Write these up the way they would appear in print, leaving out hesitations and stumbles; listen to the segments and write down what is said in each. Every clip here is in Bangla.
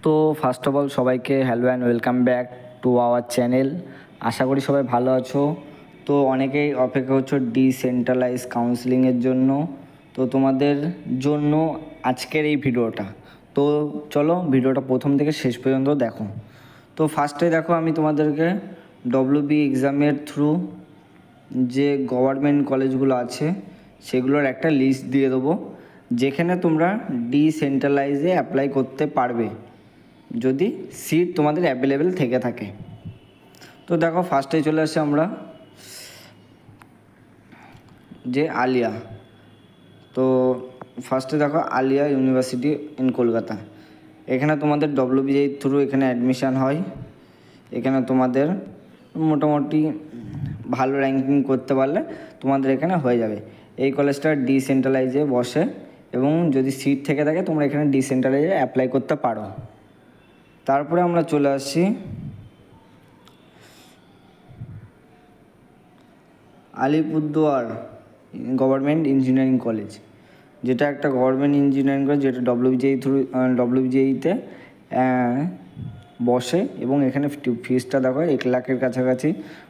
তো ফার্স্ট অফ অল সবাইকে hello and welcome back to our channel. আশা করি সবাই ভালো আছো। তো অনেকেই অপেক্ষা করছো ডিসেন্ট্রালাইজ কাউন্সিলিংয়ের জন্য। তো তোমাদের জন্য আজকের এই ভিডিওটা। তো চলো ভিডিওটা প্রথম থেকে শেষ পর্যন্ত দেখো। তো ফার্স্টে দেখো, আমি তোমাদেরকে ডব্লিউবি এক্সামের থ্রু যে গভর্নমেন্ট কলেজগুলো আছে সেগুলোর একটা লিস্ট দিয়ে দেবো, যেখানে তোমরা ডিসেন্ট্রালাইজে অ্যাপ্লাই করতে পারবে যদি সিট তোমাদের অ্যাভেলেবেল থেকে থাকে। তো দেখো, ফার্স্টে চলে আসি আমরা যে আলিয়া। তো ফার্স্টে দেখো আলিয়া ইউনিভার্সিটি ইন কলকাতা। এখানে তোমাদের ডব্লিউবিএর থ্রু এখানে অ্যাডমিশান হয়। এখানে তোমাদের মোটামুটি ভালো র্যাঙ্কিং করতে পারলে তোমাদের এখানে হয়ে যাবে। এই কলেজটা ডিসেন্ট্রালাইজে বসে এবং যদি সিট থেকে থাকে তোমরা এখানে ডিসেন্ট্রালাইজে অ্যাপ্লাই করতে পারো। তারপরে আমরা চলে আসছি আলিপুরদুয়ার গভর্নমেন্ট ইঞ্জিনিয়ারিং কলেজ, যেটা একটা গভর্নমেন্ট ইঞ্জিনিয়ারিং কলেজ, যেটা ডব্লিউবিজেইতে বসে এবং এখানে ফিসটা দেখো 1,00,000-এর কাছাকাছি,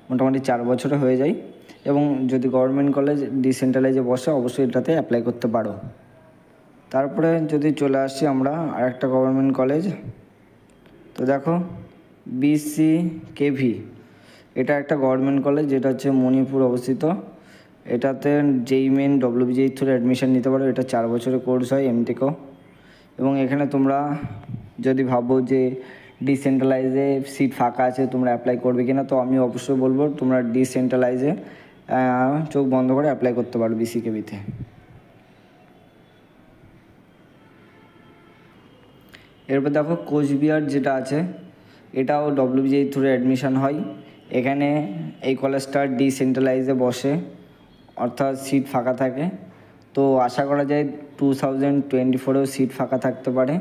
মোটামুটি 4 বছরে হয়ে যায়। এবং যদি গভর্নমেন্ট কলেজ ডিসেন্ট্রালাইজে বসে অবশ্যই এটাতে অ্যাপ্লাই করতে পারো। তারপরে যদি চলে আসছি আমরা আরেকটা গভর্নমেন্ট কলেজ, তো দেখো BCKV, এটা একটা গভর্নমেন্ট কলেজ যেটা হচ্ছে মণিপুর অবস্থিত। এটাতে যেই মেন ডব্লিউবিজেই থ্রু অ্যাডমিশান নিতে পারো। এটা 4 বছরের কোর্স হয়, এমটেকও। এবং এখানে তোমরা যদি ভাবো যে ডিসেন্ট্রালাইজে সিট ফাঁকা আছে তোমরা অ্যাপ্লাই করবে কিনা, তো আমি অবশ্যই বলবো তোমরা ডিসেন্ট্রালাইজে চোখ বন্ধ করে অ্যাপ্লাই করতে পারো BCKV-তে। এরপর দেখো কোচবিহার যেটা আছে, এটাও ডব্লিউবিজেই থ্রু অ্যাডমিশান হয়। এখানে এই কলেজটা ডিসেন্ট্রালাইজে বসে, অর্থাৎ সিট ফাঁকা থাকে। তো আশা করা যায় 2024-এও সিট ফাঁকা থাকতে পারে।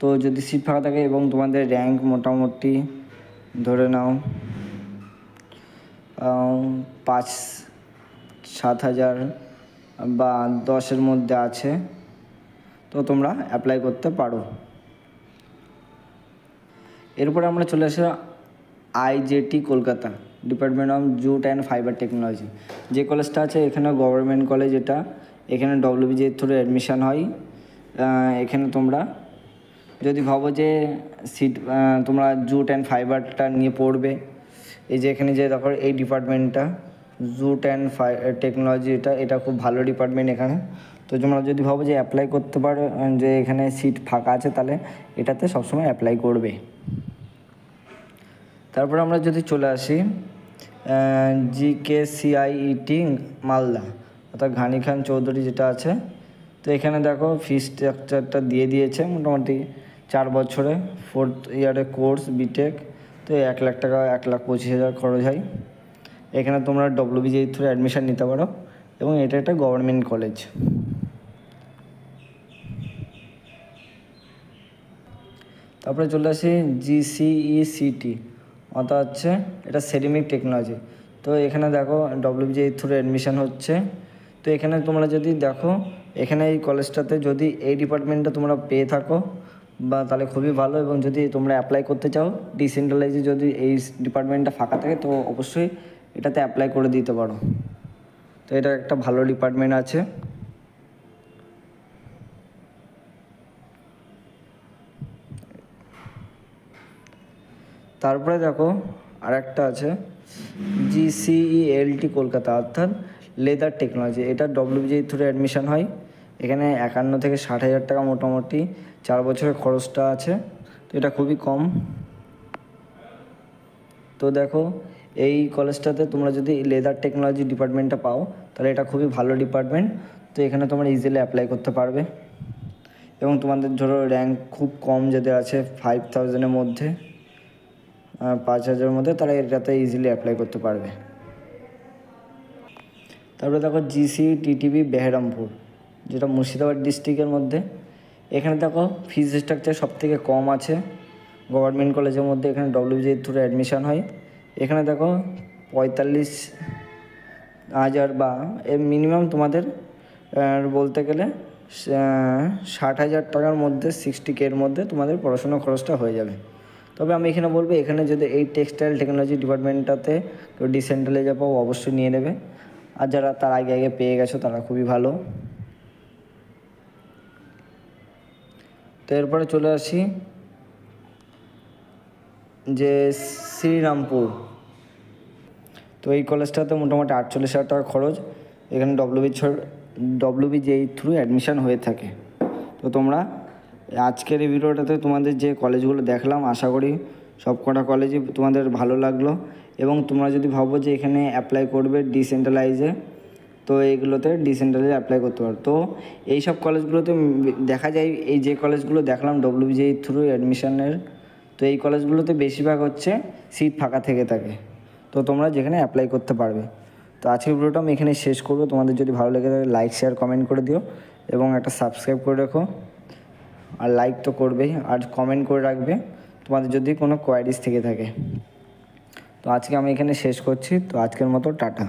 তো যদি সিট ফাঁকা থাকে এবং তোমাদের র্যাঙ্ক মোটামুটি ধরে নাও 5-7 হাজার বা 10-এর মধ্যে আছে, তো তোমরা অ্যাপ্লাই করতে পারো। এরপরে আমরা চলে আসি IJT Kolkata, department of jute and fibre technology. যে কলেজটা আছে এখানে গভর্নমেন্ট কলেজ, এটা এখানে ডব্লিউবিজের থ্রু অ্যাডমিশান হয়। এখানে তোমরা যদি ভাবো যে সিট তোমরা জুট অ্যান্ড ফাইবারটা নিয়ে পড়বে, এই যে এখানে যে দেখো এই ডিপার্টমেন্টটা জুট অ্যান্ড টেকনোলজি, এটা খুব ভালো ডিপার্টমেন্ট এখানে। তো তোমরা যদি ভাবো যে অ্যাপ্লাই করতে পারো, যে এখানে সিট ফাঁকা আছে, তাহলে এটাতে সবসময় অ্যাপ্লাই করবে। তারপর আমরা যদি চলে আসি GKCIET মালদা, অর্থাৎ ঘানি খান চৌধুরী যেটা আছে। তো এখানে দেখো ফি স্ট্রাকচারটা দিয়ে দিয়েছে, মোটামুটি 4 বছরে 4th ইয়ারে কোর্স বিটেক। তো 1,00,000 টাকা 1,25,000 খরচ হয়। এখানে তোমরা ডব্লিউবিজেই থ্রু অ্যাডমিশান নিতে পারো এবং এটা একটা গভর্নমেন্ট কলেজ। তারপরে চলে আসি GCECT, অর্থাৎ হচ্ছে এটা সেরামিক টেকনোলজি। তো এখানে দেখো ডব্লিউবিজেই থ্রু অ্যাডমিশান হচ্ছে। তো এখানে তোমরা যদি দেখো, এখানে এই কলেজটাতে যদি এই ডিপার্টমেন্টটা তোমরা পেয়ে থাকো বা তাহলে খুবই ভালো। এবং যদি তোমরা অ্যাপ্লাই করতে চাও ডিসেন্ট্রালাইজে, যদি এই ডিপার্টমেন্টটা ফাঁকা থাকে তো অবশ্যই এটাতে অ্যাপ্লাই করে দিতে পারো। তো এটা একটা ভালো ডিপার্টমেন্ট আছে। তারপরে দেখো আরেকটা আছে GCELT কলকাতা, অর্থাৎ লেদার টেকনোলজি। এটা ডব্লিউবিজেই থ্রু অ্যাডমিশান হয়। এখানে 51 থেকে 60 হাজার টাকা মোটামুটি 4 বছরের খরচটা আছে। তো এটা খুবই কম। তো দেখো এই কলেজটাতে তোমরা যদি লেদার টেকনোলজি ডিপার্টমেন্টটা পাও তাহলে এটা খুবই ভালো ডিপার্টমেন্ট। তো এখানে তোমরা ইজিলি অ্যাপ্লাই করতে পারবে। এবং তোমাদের ধরো র্যাঙ্ক খুব কম যাদের আছে 5,000-এর মধ্যে, 5,000-এর মধ্যে, তারা এটাতে ইজিলি অ্যাপ্লাই করতে পারবে। তারপরে দেখো GCTTB বেহরামপুর, যেটা মুর্শিদাবাদ ডিস্ট্রিক্টের মধ্যে। এখানে দেখো ফিজ স্ট্রাকচার সবথেকে কম আছে গভর্নমেন্ট কলেজের মধ্যে। এখানে ডব্লিউবিজের থ্রু অ্যাডমিশান হয়। এখানে দেখো 45,000 বা মিনিমাম তোমাদের বলতে গেলে 60,000 টাকার মধ্যে 60K এর মধ্যে তোমাদের পড়াশোনা খরচটা হয়ে যাবে। তবে আমি এখানে বলবো, এখানে যদি এই টেক্সটাইল টেকনোলজি ডিপার্টমেন্টটাতে কেউ ডিসেন্ট্রালাইজে পাও অবশ্যই নিয়ে নেবে, আর যারা তার আগে পেয়ে গেছো তারা খুবই ভালো। তো এরপরে চলে আসি যে শ্রীরামপুর। তো এই কলেজটাতে মোটামুটি 48,000 টাকা খরচ। এখানে WBJEE থ্রু অ্যাডমিশান হয়ে থাকে। তো তোমরা আজকের এই ভিডিওটাতে তোমাদের যে কলেজগুলো দেখলাম, আশা করি সব কটা কলেজই তোমাদের ভালো লাগলো, এবং তোমরা যদি ভাবো যে এখানে অ্যাপ্লাই করবে ডিসেন্ট্রালাইজে, তো এইগুলোতে ডিসেন্ট্রালাইজে অ্যাপ্লাই করতে পারো। তো এই সব কলেজগুলোতে দেখা যায়, এই যে কলেজগুলো দেখলাম WBJEE থ্রু অ্যাডমিশানের, তো এই কলেজগুলোতে বেশিরভাগ হচ্ছে সিট ফাঁকা থেকে থাকে, তো তোমরা যেখানে অ্যাপ্লাই করতে পারবে। তো আজকের ভিডিওটা আমি এখানে শেষ করবো। তোমাদের যদি ভালো লেগে থাকে লাইক শেয়ার কমেন্ট করে দিও, এবং একটা সাবস্ক্রাইব করে রাখো, আর লাইক তো করবেই, আর কমেন্ট করে রাখবে তোমাদের যদি কোনো কোয়ারিজ থেকে থাকে। তো আজকে আমি এখানে শেষ করছি। তো আজকের মতো টাটা।